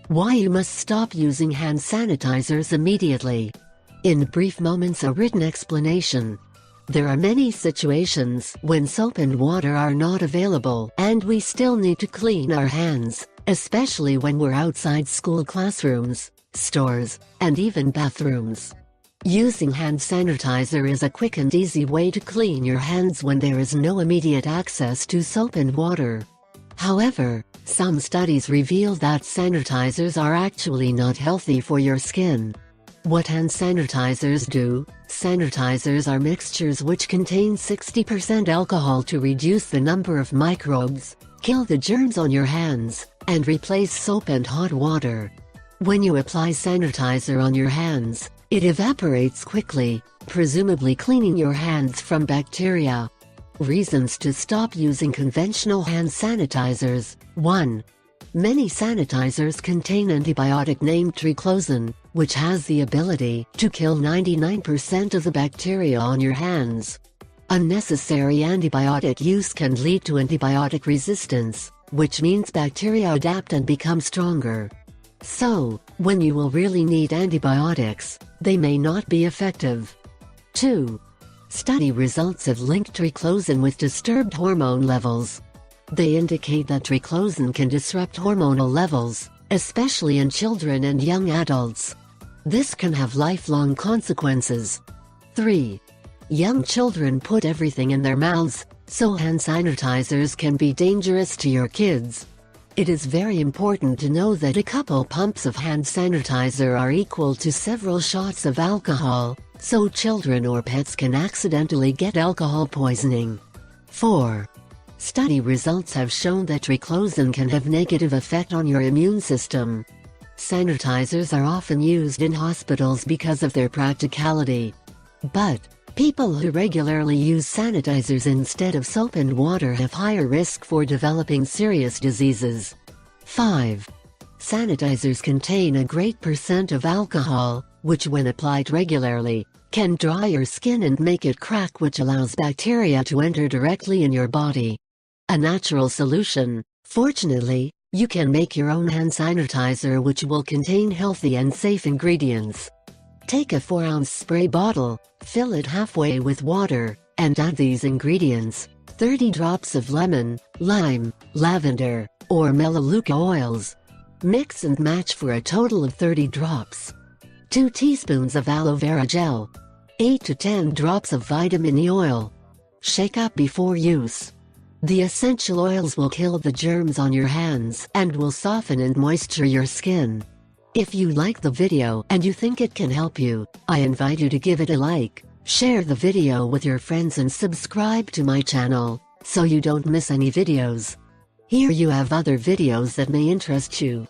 Why you must stop using hand sanitizers immediately. In brief moments, a written explanation. There are many situations when soap and water are not available and we still need to clean our hands, especially when we're outside school classrooms, stores, and even bathrooms. Using hand sanitizer is a quick and easy way to clean your hands when there is no immediate access to soap and water. However, some studies reveal that sanitizers are actually not healthy for your skin. What hand sanitizers do? Sanitizers are mixtures which contain 60% alcohol to reduce the number of microbes, kill the germs on your hands, and replace soap and hot water. When you apply sanitizer on your hands, it evaporates quickly, presumably cleaning your hands from bacteria. Reasons to stop using conventional hand sanitizers. 1. Many sanitizers contain antibiotic named triclosan, which has the ability to kill 99% of the bacteria on your hands. Unnecessary antibiotic use can lead to antibiotic resistance, which means bacteria adapt and become stronger. So, when you will really need antibiotics, they may not be effective. 2. Study results have linked triclosan with disturbed hormone levels. They indicate that triclosan can disrupt hormonal levels, especially in children and young adults. This can have lifelong consequences. 3. Young children put everything in their mouths, so hand sanitizers can be dangerous to your kids. It is very important to know that a couple pumps of hand sanitizer are equal to several shots of alcohol, so children or pets can accidentally get alcohol poisoning. 4. Study results have shown that triclosan can have negative effect on your immune system. Sanitizers are often used in hospitals because of their practicality. But people who regularly use sanitizers instead of soap and water have higher risk for developing serious diseases. 5. Sanitizers contain a great percent of alcohol, which when applied regularly, can dry your skin and make it crack, which allows bacteria to enter directly in your body. A natural solution. Fortunately, you can make your own hand sanitizer which will contain healthy and safe ingredients. Take a 4-ounce spray bottle, fill it halfway with water, and add these ingredients: 30 drops of lemon, lime, lavender, or melaleuca oils. Mix and match for a total of 30 drops. 2 teaspoons of aloe vera gel. 8 to 10 drops of vitamin E oil. Shake up before use. The essential oils will kill the germs on your hands and will soften and moisture your skin. If you like the video and you think it can help you, I invite you to give it a like, share the video with your friends and subscribe to my channel, so you don't miss any videos. Here you have other videos that may interest you.